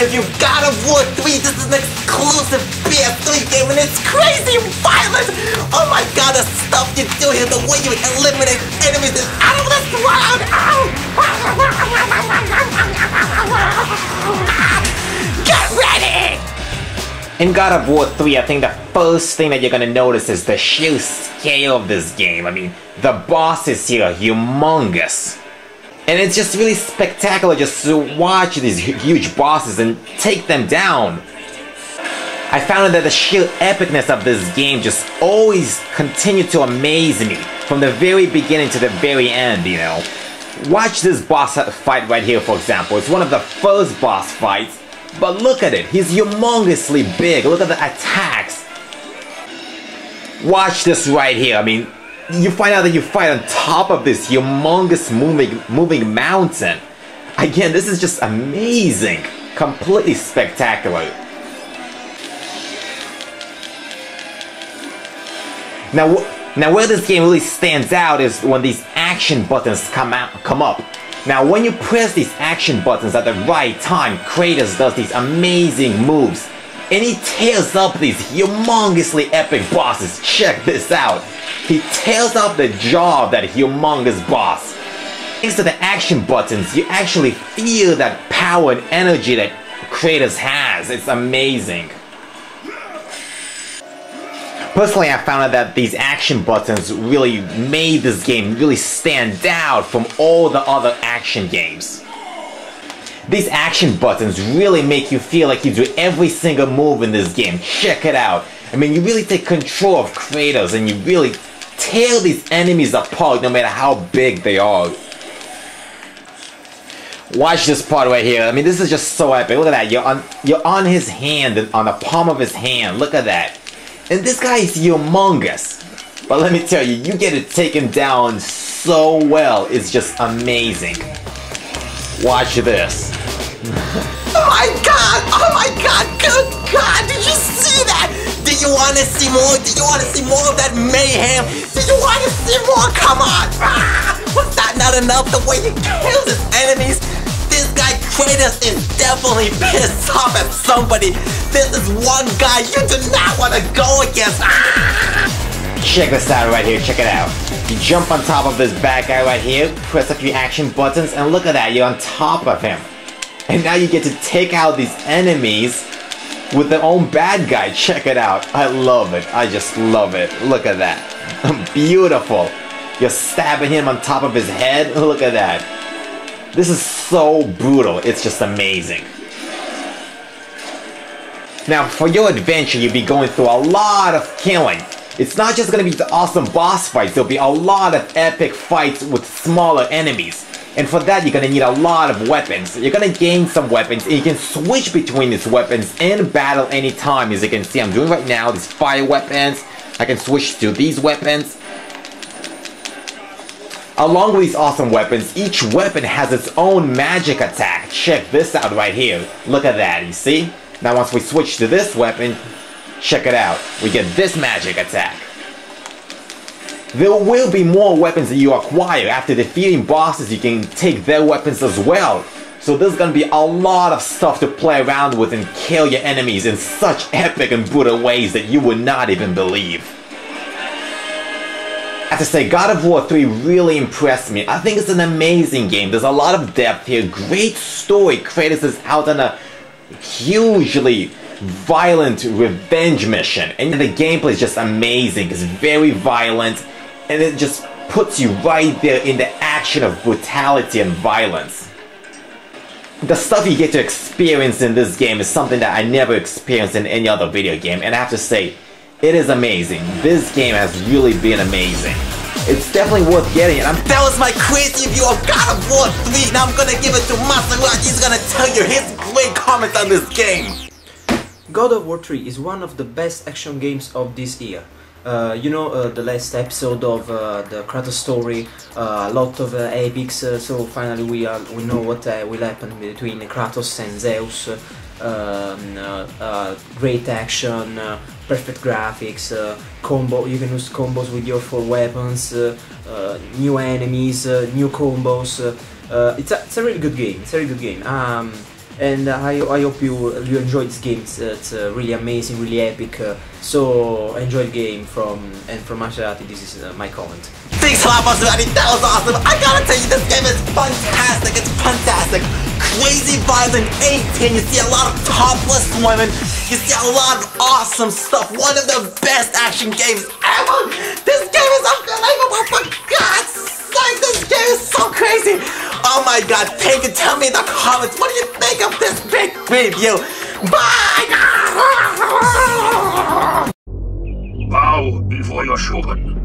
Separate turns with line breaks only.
if you God of War 3, this is an exclusive PS3 game and it's crazy violent! Oh my god, the stuff you do here, the way you eliminate enemies is out of this world! Get ready! In God of War 3, I think the first thing that you're gonna notice is the sheer scale of this game. I mean, the bosses here are humongous. And it's just really spectacular just to watch these huge bosses and take them down. I found that the sheer epicness of this game just always continued to amaze me from the very beginning to the very end, you know. Watch this boss fight right here, for example. It's one of the first boss fights, but look at it. He's humongously big. Look at the attacks. Watch this right here. I mean, you find out that you fight on top of this humongous moving mountain. Again, this is just amazing. Completely spectacular. Now where this game really stands out is when these action buttons come up. Now when you press these action buttons at the right time, Kratos does these amazing moves. And he tears up these humongously epic bosses. Check this out. He tears up the jaw of that humongous boss. Thanks to the action buttons, you actually feel that power and energy that Kratos has. It's amazing. Personally, I found out that these action buttons really made this game really stand out from all the other action games. These action buttons really make you feel like you do every single move in this game. Check it out. I mean, you really take control of Kratos and you really tear these enemies apart no matter how big they are. Watch this part right here. I mean, this is just so epic. Look at that. You're on his hand, on the palm of his hand. Look at that. And this guy is humongous. But let me tell you, you get it taken down so well. It's just amazing. Watch this. Oh my god! Oh my god! Good god! Did you see that? Do you want to see more? Do you want to see more of that mayhem? Do you want to see more? Come on! Was that not enough? The way he kills his enemies? This guy Kratos is definitely pissed off at somebody. This is one guy you do not want to go against. Check this out right here. Check it out. You jump on top of this bad guy right here, press a few action buttons, and look at that. You're on top of him. And now you get to take out these enemies with their own bad guy. Check it out. I love it. I just love it. Look at that. Beautiful. You're stabbing him on top of his head. Look at that. This is so brutal. It's just amazing. Now, for your adventure, you'll be going through a lot of killing. It's not just going to be the awesome boss fights. There'll be a lot of epic fights with smaller enemies. And for that, you're going to need a lot of weapons. You're going to gain some weapons, and you can switch between these weapons in battle anytime. As you can see, I'm doing right now, these fire weapons. I can switch to these weapons. Along with these awesome weapons, each weapon has its own magic attack. Check this out right here. Look at that, you see? Now once we switch to this weapon, check it out. We get this magic attack. There will be more weapons that you acquire. After defeating bosses, you can take their weapons as well. So there's gonna be a lot of stuff to play around with and kill your enemies in such epic and brutal ways that you would not even believe. I have to say, God of War 3 really impressed me. I think it's an amazing game. There's a lot of depth here, great story. Kratos is out on a hugely violent revenge mission, and the gameplay is just amazing. It's very violent, and it just puts you right there in the action of brutality and violence. The stuff you get to experience in this game is something that I never experienced in any other video game, and I have to say, it is amazing. This game has really been amazing. It's definitely worth getting it. That was my crazy review of God of War 3. Now I'm gonna give it to Maserati. He's gonna tell you his great comments on this game.
God of War 3 is one of the best action games of this year. The last episode of the Kratos story, a lot of epics, so finally we know what will happen between Kratos and Zeus. Great action, perfect graphics, combo. You can use combos with your 4 weapons, new enemies, new combos. It's a really good game. It's a really good game. and I hope you enjoy this game. It's really amazing, really epic. So enjoy the game from Maserati. This is my comment.
Thanks a lot, Maserati. That was awesome. I gotta tell you, this game is fantastic. It's fantastic. Crazy violent 18. You see a lot of topless women. You see a lot of awesome stuff. One of the best action games ever. This game is unbelievable. For God's sake, this game is so crazy. Oh my God. Thank you. Tell me in the comments, what do you think of this big review? Bye.
Bow before you're shooting.